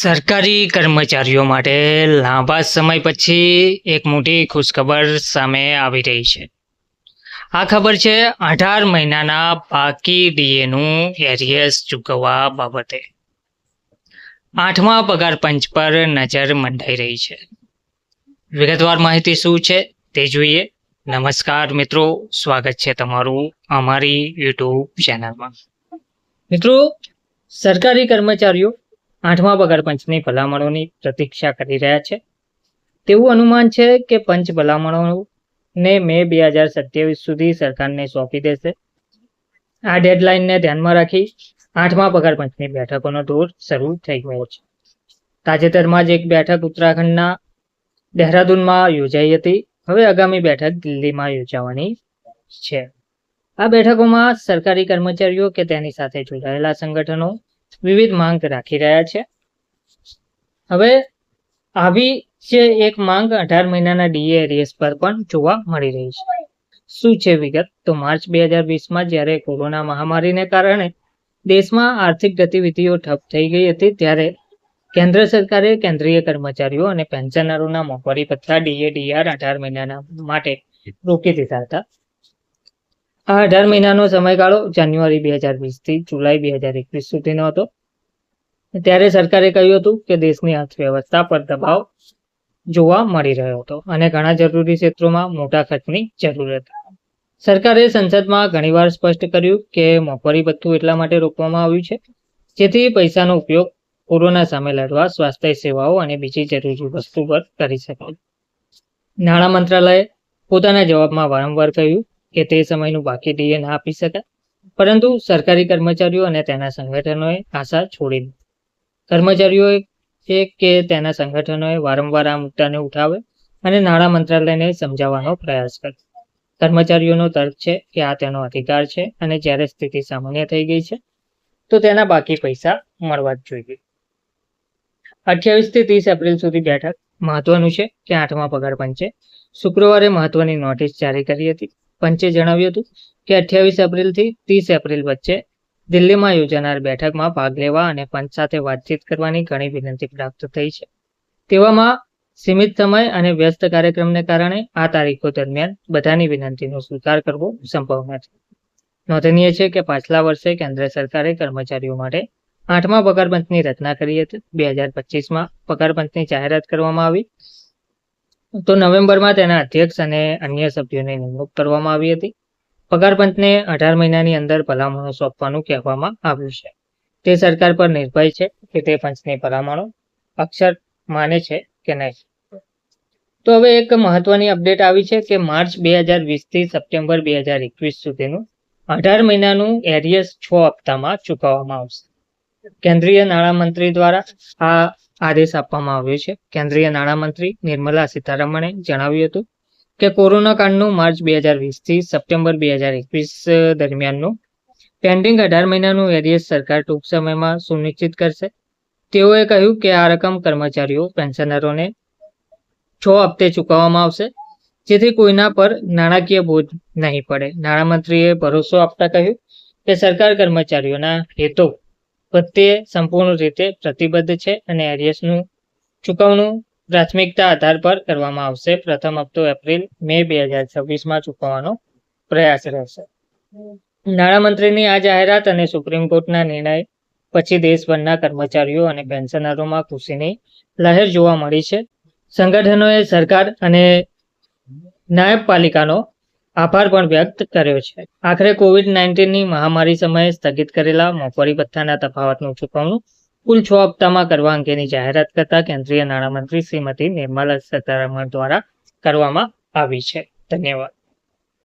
સરકારી કર્મચારીઓ માટે લાંબા સમય પછી એક મોટી ખુશખબર સામે આવી રહી છે. આ ખબર છે 18 મહિનાના બાકી ડીએનું એરિયર્સ ચૂકવવા બાબતે. 8મા પગાર પંચ પર નજર મંડાઈ રહી છે. વિગતવાર માહિતી શું છે તે જોઈએ. નમસ્કાર મિત્રો, સ્વાગત છે તમારું અમારી યુટ્યુબ ચેનલમાં. મિત્રો, સરકારી કર્મચારીઓ 8મા પગાર પંચની ભલામણોની પ્રતીક્ષા કરી રહ્યા છે. તેવું અનુમાન છે કે પંચ ભલામણોને મે 2027 સુધી સરકારને સોંપી દેશે. આ ડેડલાઇનને ધ્યાનમાં રાખી 8મા પગાર પંચની બેઠકોનો દોર શરૂ થઈ ગયો છે. તાજેતરમાં જ એક બેઠક ઉત્તરાખંડના દહેરાદૂનમાં યોજાઈ હતી. હવે આગામી બેઠક દિલ્હીમાં યોજાવાની છે. આ બેઠકોમાં સરકારી કર્મચારીઓ કે તેની સાથે જોડાયેલા સંગઠનો વિવિધ માંગ રાખી રહ્યા છે. હવે આવી જે એક માંગ 18 મહિનાના ડીએ એરિયર્સ પર પણ જોવા મળી રહી છે. શું છે વિગત? તો માર્ચ 2020માં જ્યારે કોરોના મહામારીને કારણે દેશમાં આર્થિક ગતિવિધિઓ ઠપ થઈ ગઈ હતી, ત્યારે કેન્દ્ર સરકારે કેન્દ્રીય કર્મચારીઓ અને પેન્શનરોના મોંઘવારી ભથ્થા ડીએ-ડીઆર 18 મહિનાના માટે રોકી દીધા હતા. આ 18 મહિનાનો સમયગાળો જાન્યુઆરી 2020 થી જુલાઈ 2021 સુધીનો હતો. ત્યારે સરકારે કહ્યું હતું કે દેશની અર્થવ્યવસ્થા પર દબાવ જોવા મળી રહ્યો હતો અને ઘણા જરૂરી ક્ષેત્રોમાં મોટા ખર્ચની જરૂર હતી. સરકારે સંસદમાં ઘણીવાર સ્પષ્ટ કર્યું કે મોંઘવારી ભથ્થું એટલા માટે રોકવામાં આવ્યું છે જેથી પૈસાનો ઉપયોગ કોરોના સામે લડવા, સ્વાસ્થ્ય સેવાઓ અને બીજી જરૂરી વસ્તુ પર કરી શકાય. નાણાં મંત્રાલયે પોતાના જવાબમાં વારંવાર કહ્યું કે તે સમયનું બાકી ડીએ ના આપી શકાય, પરંતુ સરકારી કર્મચારીઓ અને તેના સંગઠનોએ આશા છોડી દીધી. કર્મચારીઓએ કે તેના સંગઠનોએ વારંવાર આ મુદ્દાને ઉઠાવે અને નાણાં મંત્રાલયને સમજાવવાનો પ્રયાસ કર્યો. કર્મચારીઓનો તર્ક છે કે આ તેનો અધિકાર છે અને જ્યારે સ્થિતિ સામાન્ય થઈ ગઈ છે તો તેના બાકી પૈસા મળવા જ જોઈએ. 28 થી 30 એપ્રિલ સુધી બેઠક. મહત્વનું છે કે 8મા પગાર પંચે શુક્રવારે મહત્વની નોટિસ જારી કરી હતી. પંચે જણાવ્યું હતું કે 28 એપ્રિલથી 30 એપ્રિલ વચ્ચે દિલ્હીમાં યોજાનાર બેઠકમાં ભાગ લેવા અને પંચ સાથે વાતચીત કરવાની ઘણી વિનંતી પ્રાપ્ત થઈ છે. તેવામાં સીમિત સમય અને વ્યસ્ત કાર્યક્રમને કારણે આ તારીખો દરમિયાન બધાની વિનંતીનો સ્વીકાર કરવો સંભવ નથી. નોંધનીય છે કે પાછલા વર્ષે કેન્દ્ર સરકારે કર્મચારીઓ માટે 8મા પગાર પંચની રચના કરી હતી. 2025માં પગાર પંચની જાહેરાત કરવામાં આવી તો નવેમ્બરમાં તેના અધ્યક્ષ અને અન્ય સભ્યોની નિમણૂક કરવામાં આવી હતી. પગાર પંચને 18 મહિનાની અંદર ભલામણો સોંપવાનું કહેવામાં આવ્યું છે. તે સરકાર પર નિર્ભય છે કે તે પંચની ભલામણો અક્ષર માને છે કે નહીં. તો હવે એક મહત્વની અપડેટ આવી છે કે માર્ચ 2020 થી સપ્ટેમ્બર 2021 સુધીનું 18 મહિનાનું એરિયર્સ 6 હપ્તામાં ચૂકવવામાં આવશે. કેન્દ્રીય નાણામંત્રી દ્વારા આ આદેશ આપવામાં આવ્યો છે. કેન્દ્રીય નાણામંત્રી નિર્મલા સીતારમણે જણાવ્યું હતું કે કોરોના કાળનું માર્ચ 2020 થી સપ્ટેમ્બર 2021 દરમિયાનનું પેન્ડિંગ 18 મહિનાનું એરિયર્સ સરકાર ટૂંક સમયમાં સુનિશ્ચિત કરશે. તેઓએ કહ્યું કે આ રકમ કર્મચારીઓ, પેન્શનરોને 6 હપ્તે ચૂકવવામાં આવશે જેથી કોઈના પર નાણાકીય બોજ નહીં પડે. નાણામંત્રીએ ભરોસો આપતા કહ્યું કે સરકાર કર્મચારીઓના હિતો પ્રત્યે સંપૂર્ણ રીતે પ્રતિબદ્ધ છે અને એરિયર્સનું ચૂકવણું પ્રાથમિકતા આધાર પર કરવામાં આવશે. પ્રથમ હપ્તો એપ્રિલ-મે 2026માં ચૂકવવાનો પ્રયાસ રહેશે. નાણામંત્રીની આ જાહેરાત અને સુપ્રીમ કોર્ટના નિર્ણય પછી દેશભરના કર્મચારીઓ અને પેન્શનરોમાં ખુશીની લહેર જોવા મળી છે. સંગઠનોએ સરકાર અને ન્યાયપાલિકાનો આભાર પણ વ્યક્ત કર્યો છે. આખરે કોવિડ-19ની મહામારી સમયે સ્થગિત કરેલા મોંઘવારી ભથ્થાના તફાવતનું ચૂકવણું કુલ 6 હપ્તામાં કરવા અંગેની જાહેરાત કરતા કેન્દ્રીય નાણામંત્રી શ્રીમતી નિર્મલા સીતારમણ દ્વારા કરવામાં આવી છે. ધન્યવાદ.